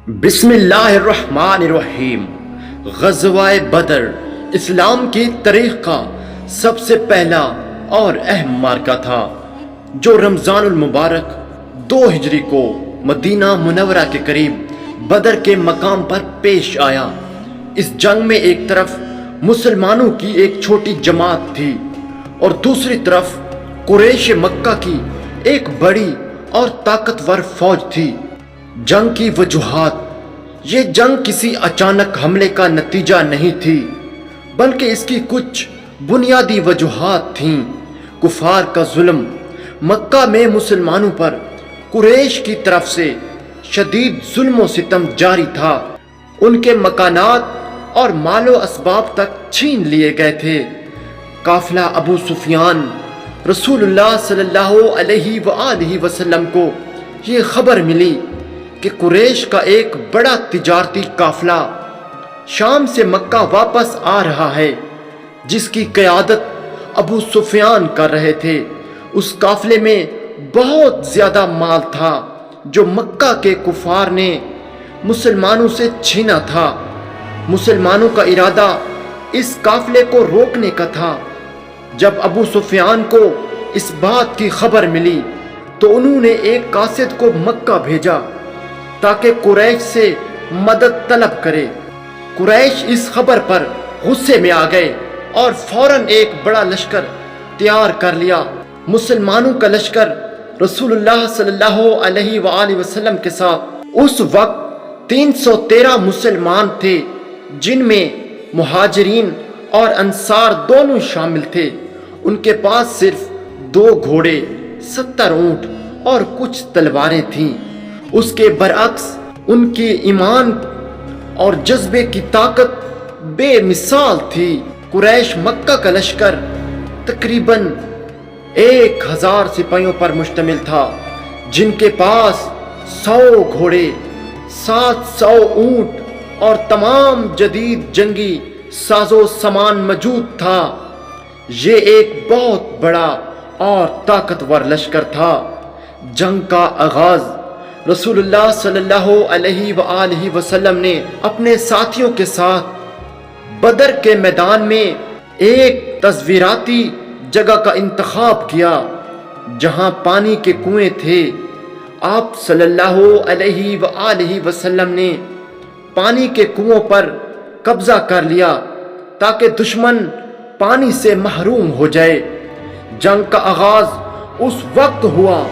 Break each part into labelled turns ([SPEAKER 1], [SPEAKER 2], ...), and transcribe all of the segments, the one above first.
[SPEAKER 1] بسم اللہ الرحمن الرحیم۔ غزوہ بدر اسلام کی تاریخ کا سب سے پہلا اور اہم معرکہ تھا جو رمضان المبارک 2 ہجری کو مدینہ منورہ کے قریب بدر کے مقام پر پیش آیا۔ اس جنگ میں ایک طرف مسلمانوں کی ایک چھوٹی جماعت تھی اور دوسری طرف قریش مکہ کی ایک بڑی اور طاقتور فوج تھی۔ جنگ کی وجوہات: یہ جنگ کسی اچانک حملے کا نتیجہ نہیں تھی بلکہ اس کی کچھ بنیادی وجوہات تھیں۔ کفار کا ظلم: مکہ میں مسلمانوں پر قریش کی طرف سے شدید ظلم و ستم جاری تھا۔ ان کے مکانات اور مال و اسباب تک چھین لیے گئے تھے۔ قافلہ ابو سفیان رسول اللہ صلی اللہ علیہ وآلہ وسلم کو یہ خبر ملی کہ قریش کا ایک بڑا تجارتی قافلہ شام سے مکہ واپس آ رہا ہے جس کی قیادت ابو سفیان کر رہے تھے۔ اس قافلے میں بہت زیادہ مال تھا جو مکہ کے کفار نے مسلمانوں سے چھینا تھا۔ مسلمانوں کا ارادہ اس قافلے کو روکنے کا تھا۔ جب ابو سفیان کو اس بات کی خبر ملی تو انہوں نے ایک قاصد کو مکہ بھیجا تاکہ قریش سے مدد طلب کرے۔ قریش اس خبر پر غصے میں آ گئے اور فوراً ایک بڑا لشکر تیار کر لیا۔ مسلمانوں کا لشکر رسول اللہ صلی اللہ علیہ وآلہ وسلم کے ساتھ اس وقت 313 مسلمان تھے جن میں مہاجرین اور انصار دونوں شامل تھے۔ ان کے پاس صرف 2 گھوڑے، 70 اونٹ اور کچھ تلواریں تھیں۔ اس کے برعکس ان کے ایمان اور جذبے کی طاقت بے مثال تھی۔ قریش مکہ کا لشکر تقریباً 1000 سپاہیوں پر مشتمل تھا جن کے پاس 100 گھوڑے، 700 اونٹ اور تمام جدید جنگی ساز و سامان موجود تھا۔ یہ ایک بہت بڑا اور طاقتور لشکر تھا۔ جنگ کا آغاز رسول اللہ صلی اللہ علیہ وآلہ وسلم نے اپنے ساتھیوں کے ساتھ بدر کے میدان میں ایک تصویراتی جگہ کا انتخاب کیا جہاں پانی کے کنویں تھے۔ آپ صلی اللہ علیہ وآلہ وسلم نے پانی کے کنووں پر قبضہ کر لیا تاکہ دشمن پانی سے محروم ہو جائے۔ جنگ کا آغاز اس وقت ہوا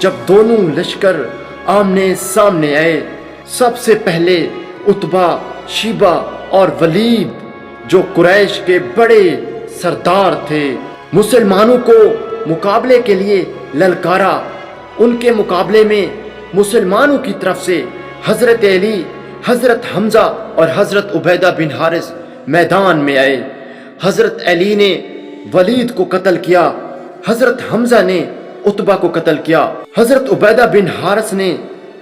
[SPEAKER 1] جب دونوں لشکر آمنے سامنے آئے۔ سب سے پہلے عتبہ، شیبہ اور ولید جو قریش کے بڑے سردار تھے مسلمانوں کو مقابلے کے لیے للکارا۔ ان کے مقابلے میں مسلمانوں کی طرف سے حضرت علی، حضرت حمزہ اور حضرت عبیدہ بن حارث میدان میں آئے۔ حضرت علی نے ولید کو قتل کیا، حضرت حمزہ نے عتبہ کو قتل کیا، حضرت عبیدہ بن حارث نے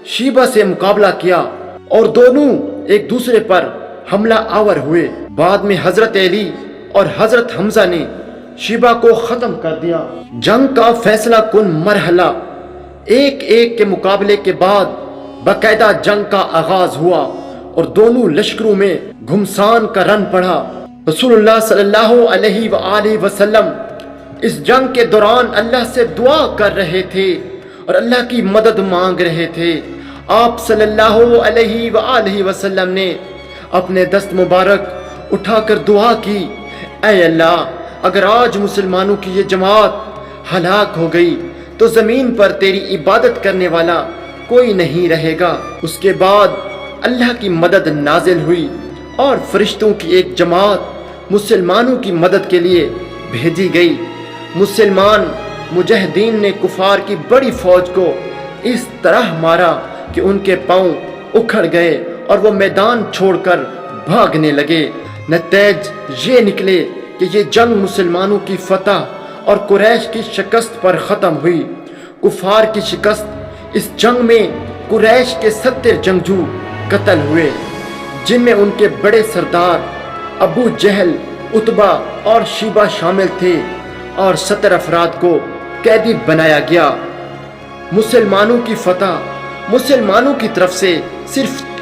[SPEAKER 1] شیبہ سے مقابلہ کیا اور دونوں ایک دوسرے پر حملہ آور ہوئے۔ بعد میں حضرت علی اور حضرت حمزہ نے شیبہ کو ختم کر دیا۔ جنگ کا فیصلہ کن مرحلہ ایک کے مقابلے کے بعد باقاعدہ جنگ کا آغاز ہوا اور دونوں لشکروں میں گھمسان کا رن پڑا۔ رسول اللہ صلی اللہ علیہ وآلہ وسلم اس جنگ کے دوران اللہ سے دعا کر رہے تھے اور اللہ کی مدد مانگ رہے تھے۔ آپ صلی اللہ علیہ وآلہ وسلم نے اپنے دست مبارک اٹھا کر دعا کی، اے اللہ، اگر آج مسلمانوں کی یہ جماعت ہلاک ہو گئی تو زمین پر تیری عبادت کرنے والا کوئی نہیں رہے گا۔ اس کے بعد اللہ کی مدد نازل ہوئی اور فرشتوں کی ایک جماعت مسلمانوں کی مدد کے لیے بھیجی گئی۔ مسلمان مجاہدین نے کفار کی بڑی فوج کو اس طرح مارا کہ ان کے پاؤں اکھڑ گئے اور وہ میدان چھوڑ کر بھاگنے لگے۔ نتائج یہ نکلے کہ یہ جنگ مسلمانوں کی فتح اور قریش کی شکست پر ختم ہوئی۔ کفار کی شکست: اس جنگ میں قریش کے 70 جنگجو قتل ہوئے جن میں ان کے بڑے سردار ابو جہل، عتبہ اور شیبہ شامل تھے اور 70 افراد کو قیدی بنایا گیا۔ مسلمانوں کی فتح: مسلمانوں کی طرف سے صرف